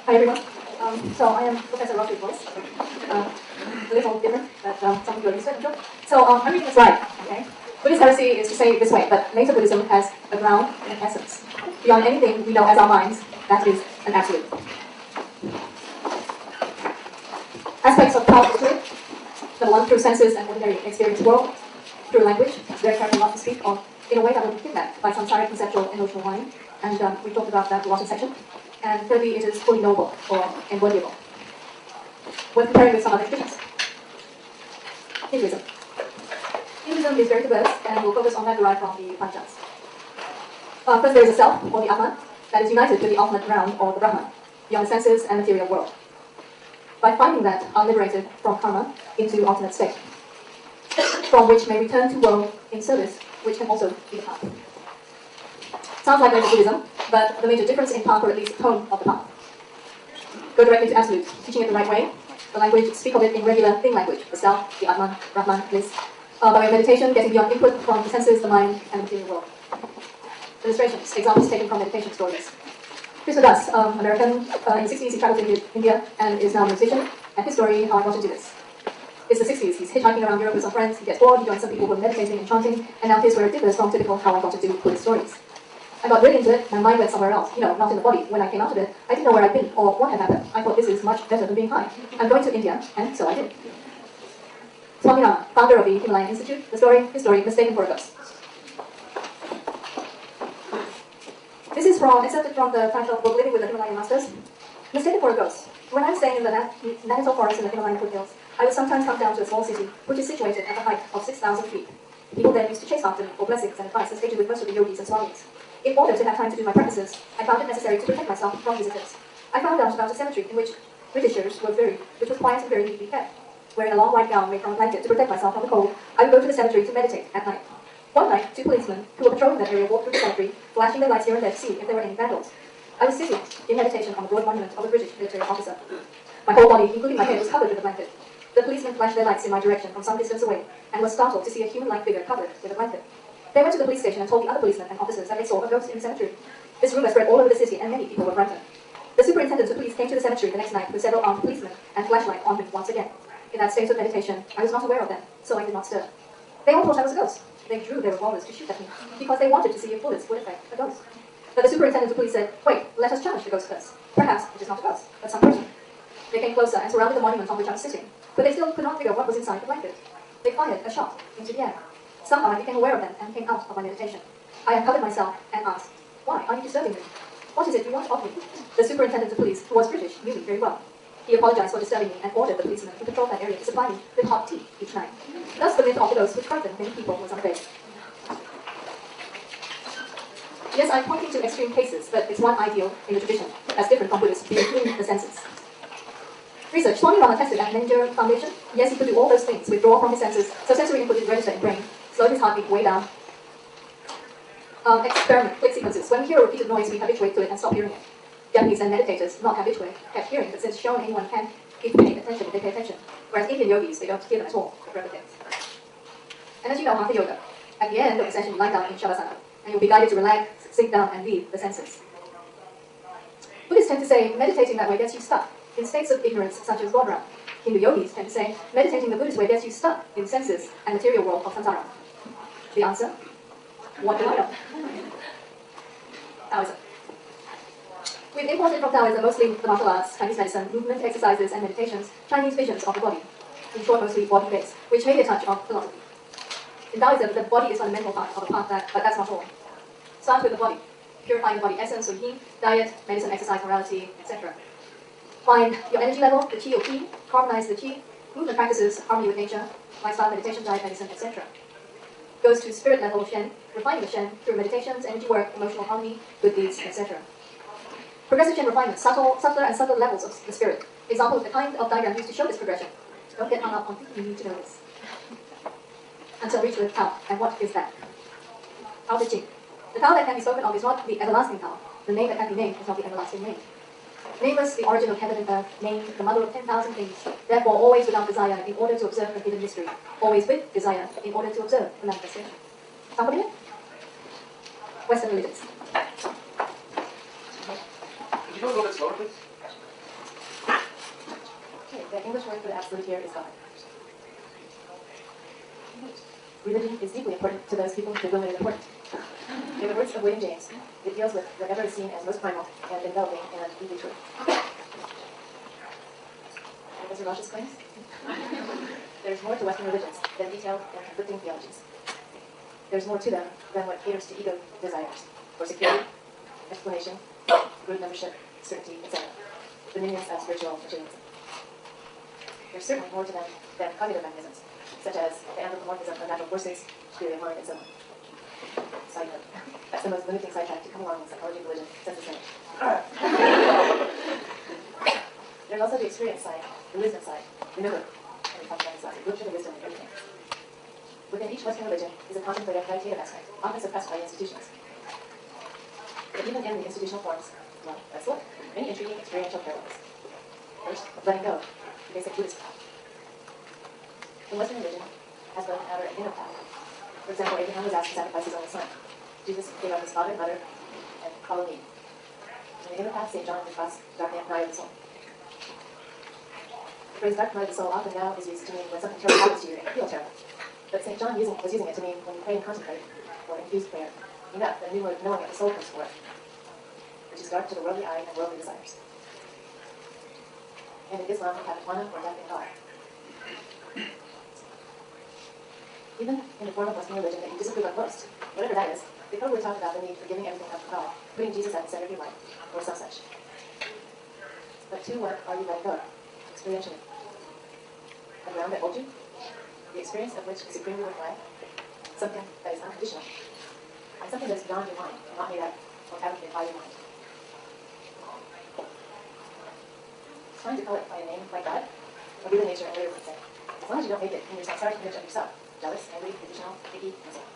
Hi everyone. So I am Professor Roger's voice. A little different, but some people are used to it, I'm sure. So I'm reading this right, okay? Buddhist heresy is to say it this way, but later Buddhism has a ground and an essence. Beyond anything we know as our minds, that is an absolute. Aspects of power history. Number one, through senses and ordinary experience world. Through language, it's very careful not to speak or in a way that will be kidnapped by samsaric conceptual emotional mind. And we talked about that in the last section. And thirdly, it is fully knowable or embodiable. When comparing with some other traditions. Hinduism. Hinduism is very diverse and will focus on that derived from the Upanishads. First, there is a self, or the Atman, that is united to the ultimate ground, or the Brahman, beyond the senses and material world. By finding that, are liberated from karma into ultimate state, from which may return to world in service, which can also be the path. Sounds like there's Buddhism, but the major difference in path, or at least tone of the path. Go directly to absolute, teaching it the right way. The language, speak of it in regular thing language, the self, the Atman, Brahman, bliss. By way of meditation, getting beyond input from the senses, the mind, and the material world. Illustrations, examples taken from meditation stories. Krishna Das, American, in the 60s he traveled to India and is now a musician, and his story, how I got into this. It's the 60s, he's hitchhiking around Europe with some friends, he gets bored, he joins some people who are meditating and chanting, and now here's where it differs from typical how I got into Buddhist stories. I got really into it, my mind went somewhere else, not in the body. When I came out of it, I didn't know where I'd been or what had happened. I thought this is much better than being high. I'm going to India, and so I did. Swami Rama, founder of the Himalayan Institute, his story, mistaken for a ghost. This is excerpted from the title of book Living with the Himalayan Masters. Mistaken for a ghost. When I was staying in the Natal forest in the Himalayan foothills, I would sometimes come down to a small city, which is situated at a height of 6,000 feet. People then used to chase after me for blessings and advice, as they do with most of the yogis and swamis. In order to have time to do my practices, I found it necessary to protect myself from visitors. I found out about a cemetery in which Britishers were buried, which was quiet and very neatly kept. Wearing a long white gown made from a blanket to protect myself from the cold, I would go to the cemetery to meditate at night. One night, 2 policemen who were patrolling that area walked through the cemetery, flashing their lights here and there to see if there were any vandals. I was sitting in meditation on the broad monument of a British military officer. My whole body, including my head, was covered with a blanket. The policemen flashed their lights in my direction from some distance away, and were startled to see a human-like figure covered with a blanket. They went to the police station and told the other policemen and officers that they saw a ghost in the cemetery. This rumor spread all over the city, and many people were frightened. The superintendent of police came to the cemetery the next night with several armed policemen and flashlight on him once again. In that state of meditation, I was not aware of them, so I did not stir. They all thought I was a ghost. They drew their revolvers to shoot at me, because they wanted to see if bullets would affect a ghost. But the superintendent of police said, "Wait, let us challenge the ghost first. Perhaps it is not a ghost, but some person." They came closer and surrounded the monument on which I was sitting, but they still could not figure what was inside the blanket. They fired a shot into the air. Somehow I became aware of them and came out of my meditation. I uncovered myself and asked, "Why are you disturbing me? What is it you want of me?" The superintendent of police, who was British, knew me very well. He apologized for disturbing me and ordered the policemen who patrolled that area to supply me with hot tea each night. Thus the myth of the ghost, which frightened many people, was unveiled. Yes, I'm pointing to extreme cases, but it's one ideal in the tradition, as different from Buddhists being in the senses. Research. Swami Rama tested at Nanger Foundation. Yes, he could do all those things, withdraw from his senses, so sensory input is registered in brain, slow his heartbeat way down. Experiment, click sequences. When we hear a repeated noise, we habituate to it and stop hearing it. Japanese and meditators, not habituate, kept hearing, but since shown anyone can, if they pay attention, they pay attention. Whereas Indian yogis, they don't hear them at all, but replicate. And as you know, Hatha Yoga, at the end of the session, you lie down in Shavasana, and you'll be guided to relax, sink down, and leave the senses. Buddhists tend to say, meditating that way gets you stuck in states of ignorance, such as Bodhram. Hindu yogis tend to say, meditating the Buddhist way gets you stuck in senses and material world of samsara. The answer? What do I know? Taoism. We've imported from Taoism mostly the martial arts, Chinese medicine, movement, exercises, and meditations, Chinese visions of the body. In short, mostly body-based, which may be a touch of philosophy. In Taoism, the body is fundamental part of the path, but that's not all. Start with the body, purifying the body essence or yin, diet, medicine, exercise, morality, etc. Find your energy level, the qi or qi, harmonize the qi, movement practices, harmony with nature, lifestyle, meditation, diet, medicine, etc. Goes to spirit level Shen, refining the Shen through meditations, energy work, emotional harmony, good deeds, etc. Progressive Shen refinement, subtler and subtler levels of the spirit. Example of the kind of diagram used to show this progression. Don't get hung up on thinking you need to know this. Until reach with Tao. And what is that? Tao Te Ching. The Tao that can be spoken of is not the everlasting Tao. The name that can be named is not the everlasting name. Nameless, the origin of heaven and earth, named the mother of 10,000 things, therefore always without desire in order to observe the hidden mystery, always with desire in order to observe the manifestation. Sound familiar? Western religions. Could you go a little bit slower, please? The English word for the absolute here is God. Religion is deeply important to those people to whom it is important. In the words of William James, it deals with whatever is seen as most primal and enveloping and deeply true. Mr. Rosh's claims? There's more to Western religions than detailed and conflicting theologies. There's more to them than what caters to ego desires, for security, explanation, good membership, certainty, etc. The minions of spiritual materialism. There's certainly more to them than cognitive mechanisms, such as the anthropomorphism of natural forces, theory of mind, and so on. Side note. That's the most limiting sidetrack to come along in psychology of religion since the Senate. There's also the experience side, the wisdom side. Remember, and we talked about this last week, look for the wisdom in everything. Within each Western religion is a contemplative meditative aspect, often suppressed by the institutions. But even in the institutional forms, well, let's look. Many intriguing experiential parallels. First, letting go, the basic Buddhist path. The Western religion has both an outer and inner path. For example, Abraham was asked to sacrifice his only son. Jesus gave up his father and mother and followed me. In the inner path, St. John contrasts dark night of the soul. The phrase dark night of the soul often now is used to mean when something terrible happens to you and you feel terrible. But St. John was using it to mean when you pray and contemplate, or infused prayer, enough that knowing that the soul comes forth, which is dark to the worldly eye and worldly desires. And in Islam, we have Nirvana, or death in God. Even in the form of Western religion that you disapprove of most, whatever that is, they probably talk about the need for giving everything up to God, putting Jesus at the center of your life, or some such. But to what are you letting go? Experientially. A ground that holds you, the experience of which is supremely worthwhile, something that is unconditional, and something that is beyond your mind, not made up or fabricated by your mind. It's fine to call it by a name like God, or human nature and whatever you say, as long as you don't make it in your samsaric image of yourself, jealous, angry, conditional, picky, and so on.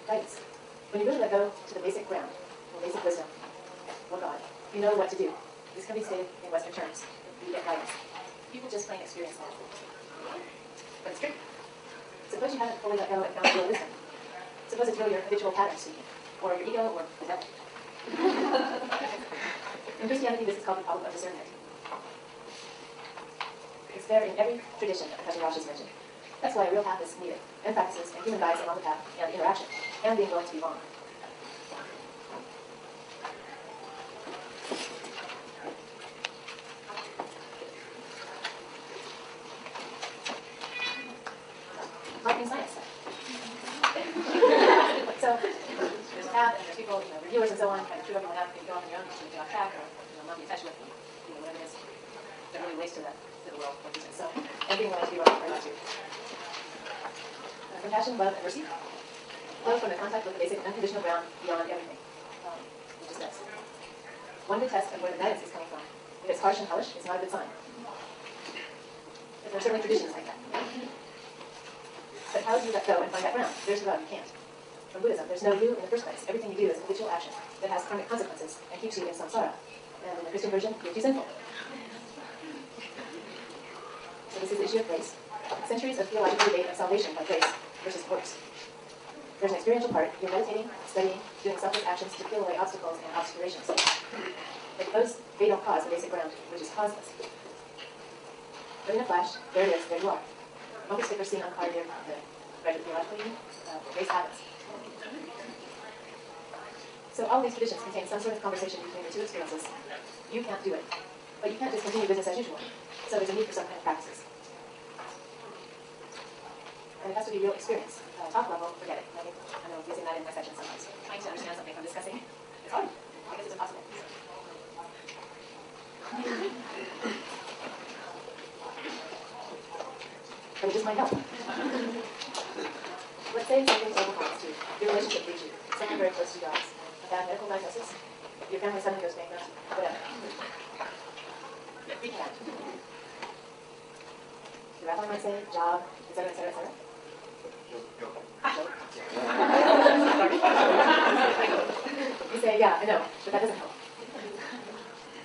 Guidance. When you really let go to the basic ground, or basic wisdom, or God, you know what to do. This can be stated in Western terms. You get guidance. People just plain experience that. But it's tricky. Suppose you haven't fully let go and found real wisdom. Suppose it's really your habitual pattern speaking, or your ego, or the devil. In Christianity, this is called the problem of discernment. It's there in every tradition that Professor Rosh has mentioned. That's why a real path is needed, and practices, and human guides along the path, and interaction, and being willing to be wrong. Marketing science. So, there's a path, and there's people, reviewers and so on, kind of chew everyone up, if you go off on your own, you get off track, or not be attached with, whatever it is that really relates to the world, what you say. So, and being willing to be wrong, or not to. Compassion, love, and mercy flow from the contact with the basic unconditional ground beyond everything, which is this. One good test of where the guidance is coming from. If it's harsh and hellish, it's not a good sign. But there are certainly traditions like that. But how do you let go and find that ground? There's the rub, you can't. From Buddhism, there's no you in the first place. Everything you do is habitual action that has karmic consequences and keeps you in samsara. And in the Christian version, you're too sinful. So this is the issue of grace. Centuries of theological debate of salvation by grace versus works. There's an experiential part. You're meditating, studying, doing selfless actions to peel away obstacles and obscurations. But those, they don't cause the basic ground, which is causeless. But in a flash, there it is, there you are. Bumper sticker seen on car near the graduate theological union. Grace happens. So all these traditions contain some sort of conversation between the two experiences. You can't do it. But you can't just continue business as usual. So there's a need for some kind of practices. And it has to be real experience. Top level, forget it. I know I'm using that in my section sometimes. Trying to understand something from discussing. It's hard. I guess it's impossible. But it just might help. Let's say something terrible happens to you. Your relationship leaves you. Someone very close to you dies. A bad medical diagnosis. Your family suddenly goes bankrupt. Whatever. Freak out. The rabbi might say, job, etc., etc., etc. You say, yeah, I know, but that doesn't help.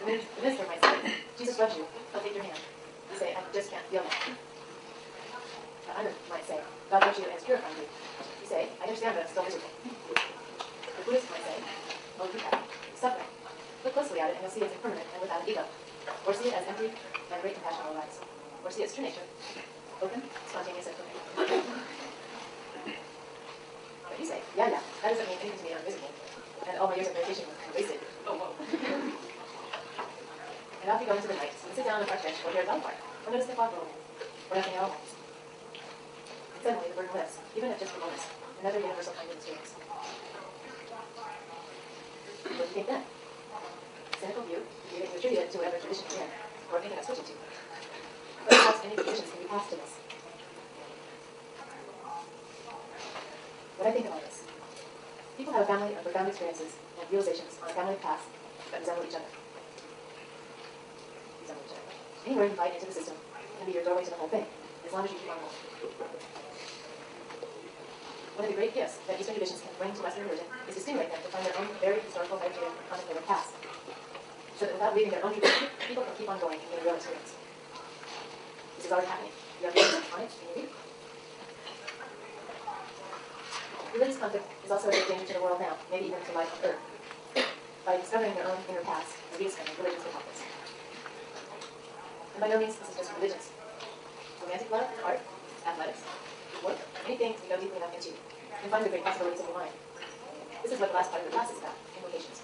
The minister might say, Jesus loves you, I'll take your hand. You say, I just can't feel that. Another might say, God loves you and is purifying you. You say, I understand, but I'm still miserable. The Buddhist might say, oh, look at it. Suffering. Look closely at it and you'll see it's impermanent and without an ego. or see it as empty and great compassion will arise, or see its true nature, open, spontaneous, and perfect. But you say, yeah, that doesn't mean anything to me, I'm miserable, and all my years of meditation were wasted. Oh, whoa. And off you go into the night, and sit down on a park bench, or hear a dog bark, or notice the fog rolling, or nothing at all. And suddenly the burden lifts, even if just for moments, another universal kind of experience. What do you think then? Cynical view, you attribute it to whatever tradition you're in, or thinking of switching to. But perhaps any traditions can be passed to this. What I think of all this. People have a family of profound experiences and realizations on a family path that resemble each other. Anywhere you bite into the system can be your doorway to the whole thing, as long as you keep on going. One of the great gifts that Eastern traditions can bring to Western religion is to stimulate them to find their own very historical, meditative, contemplative paths, so that without leaving their own tradition, people can keep on going in their real experience. This is already happening. You have research on it in your view. Religious conflict is also a great danger to the world now, maybe even to life on Earth. By discovering their own inner paths and rediscovering religions with conflicts. And by no means this is just religions. Romantic love, art, athletics, work, anything you go deeply enough into, you can find the great possibilities of your mind. This is what the last part of the class is about, invocations.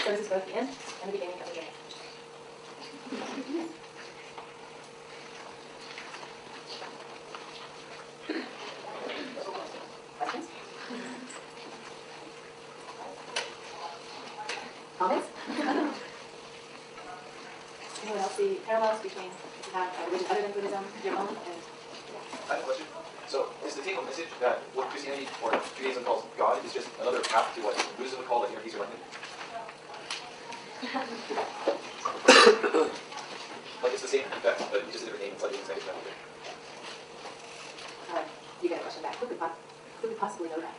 So this is both the end and the beginning of the journey. Questions? Comments? Anyone else see parallels between if you have a religion other than Buddhism, your own, and... I have a question. So, is the take-home message that what Christianity or Judaism calls God is just another path to what Buddhism would call the inner peace or enlightenment? Like it's the same effect, but just a different name, it's like inside each other. You get a question back. Who could possibly know that?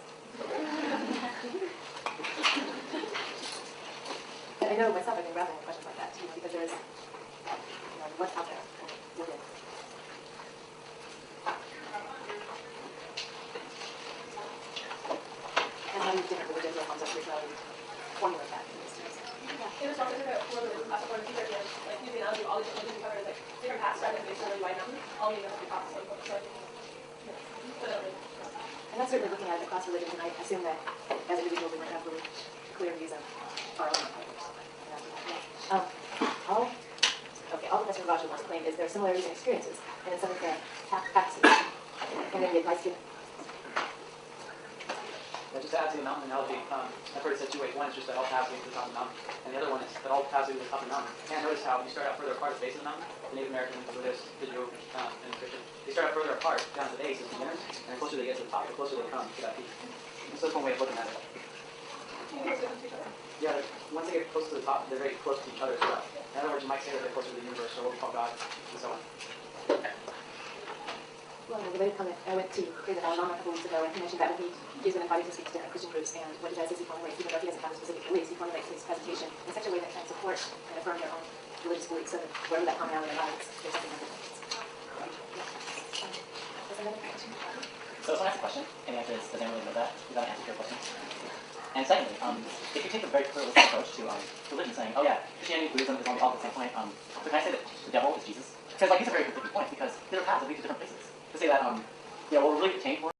But I know myself I've been grappling with questions like that too, because there is, what's out there within. And how these different religions or concepts of spirituality formulate that in these terms. Yeah, it was also different for religion class or teacher again, like using analogy, all these religions cover like different paths rather than based on really wide mountain, all meaning different paths. So and that's certainly looking at it across religions, and I assume that as individuals we might have really clear views of our own. All Professor Raju wants to claim is there are similarities in experiences, and in some of the practices, and then the advice given. Just to add to the mountain analogy, I've heard it said two ways. One is just that all paths lead to the top of the mountain, and the other one is that all paths lead to the top of the mountain. And notice how you start out further apart at the base of the mountain. The Native American, the Buddhist, the Jew, and the Christian. They start out further apart down to the base as beginners, and the closer they get to the top, the closer they come to that peak. And so that's one way of looking at it. Yeah, once they get close to the top, they're very close to each other as well. In other words, you might say that they're closer to the universe, or what we call God, and so on. Well, a related comment, I went to hear that Alama a couple weeks ago, and he mentioned that when he is an embodied to speak to different Christian groups, and what he does is he formulates, even though he doesn't have a specific beliefs, he formulates his presentation in such a way that can support and affirm their own religious beliefs, so that wherever that commonality lies, there's something that So someone asked a question, and the answer is, does anyone really know that? You haven't answered your question. And secondly, if you take a very pluralistic approach to religion, saying, oh yeah, Christianity, Buddhism is all at the same point, so can I say that the devil is Jesus? Because like these are very conflicting points, because there are paths that lead to different places. To say that, we'll really change more